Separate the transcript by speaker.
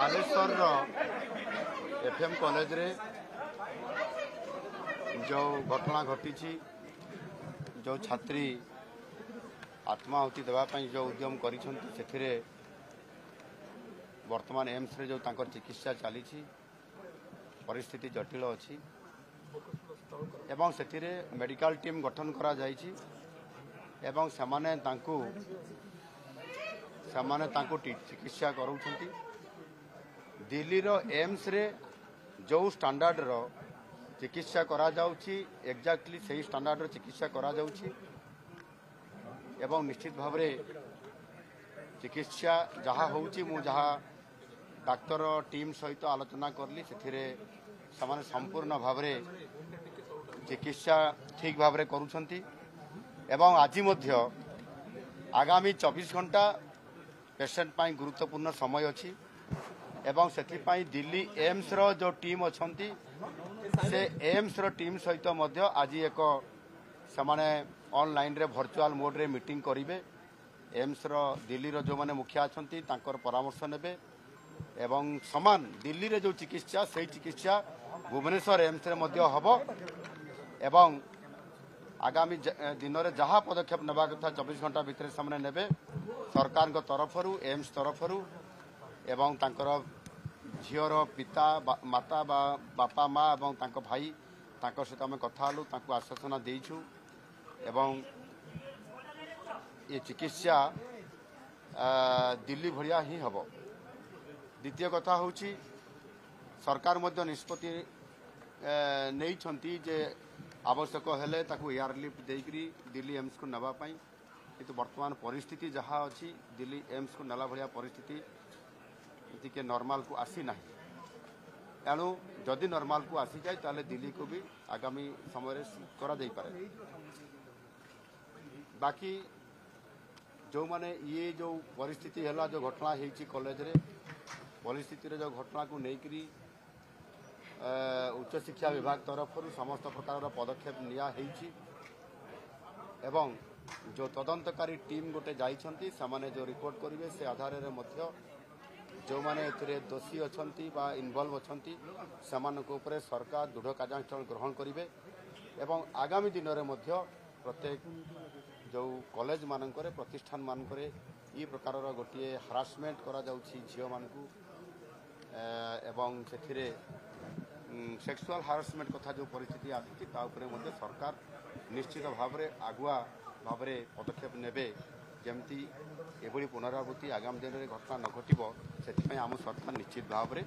Speaker 1: Baleshwar FM college रे जो घटना घटी जो छात्री आत्माहुति देवाई जो उद्यम कर वर्तमान एम्स रे जो तांकर चिकित्सा चली परिस्थिति जटिल अच्छी एवं से मेडिकल टीम गठन करा जायछि एवं समाने तांको चिकित्सा करूछंती। दिल्ली रो एम्स रे जो स्टैंडर्ड रो चिकित्सा करा जाउछि एक्जाक्टली सही स्टैंडर्ड रो चिकित्सा करा जाउछि एवं निश्चित भाव रे चिकित्सा जहाँ होउछि मु जहाँ डाक्तर टीम सहित आलोचना करली से संपूर्ण भाव रे चिकित्सा ठीक भाव रे करूछंती एवं आज मध्य आगामी 24 घंटा पेशेंट पाई गुरुत्वपूर्ण समय अच्छी एवं से दिल्ली एम्स रो जो टीम अच्छी से एम्स रो टीम सहित मध्य आज एक समाने ऑनलाइन रे वर्चुअल मोड रे मीटिंग करिवे। एम्स रो दिल्ली रो जो माने मुखिया अच्छी तांकर परामर्श नेबे एवं समान दिल्ली रे जो चिकित्सा सही चिकित्सा भुवनेश्वर एम्स रे मध्य हबो एवं आगामी दिन में जहाँ पदक्षेप नेबा कथा 24 घंटा भितर सामने नेबे सरकार तरफरु एम्स तरफरु एवं तांकर झीर पिता माता बापा माँ एवं तांको भाई तांको सहित आम कथा हलु तांको आश्वासना देइछु एवं ये चिकित्सा दिल्ली भलिया ही हबो। द्वितीय कथा होची सरकार मध्य निष्पत्ति नहीं जे आवश्यक हेले ताकू एयरलिफ्ट देकरी दिल्ली एम्स को नवा पाई किंतु वर्तमान परिस्थिति जहाँ अच्छी दिल्ली एम्स को नाला भलिया परिस्थिति के नॉर्मल को आसी ना तेणु जदि नॉर्मल को आसी जाए ताले दिल्ली को भी आगामी समय करा जाई पारे। बाकी जो माने ये जो परिस्थिति है जो घटना होती कॉलेज रे परिस्थिति जो घटना को लेकरी उच्च शिक्षा विभाग तरफ समस्त प्रकार पदक्षेप निया हेइछि एवं जो तदंतकारी टीम गोटे जाइछंती समाने जो रिपोर्ट करिवे से आधार रे मध्य जो माने एथिरे दोषी अछंती बा इन्वॉल्व अछंती समानक ऊपर सरकार दृढ़ कार्यानुष्ठान ग्रहण करिवे एवं आगामी दिन रे मध्य प्रत्येक जो कॉलेज मानकरे प्रतिष्ठान मानकरे ई प्रकार गोटे हरासमेंट करा जाउछि झियो मानकू एवं सेथिरे सेक्सुअल हारासमेंट कथा जो परिस्थिति आसी सरकार निश्चित भाव में आगुआ भाव में पदक्षेप नेबे जमती एभली पुनरावृत्ति आगामी दिन में घटना न घटो से आम सरकार निश्चित भाव में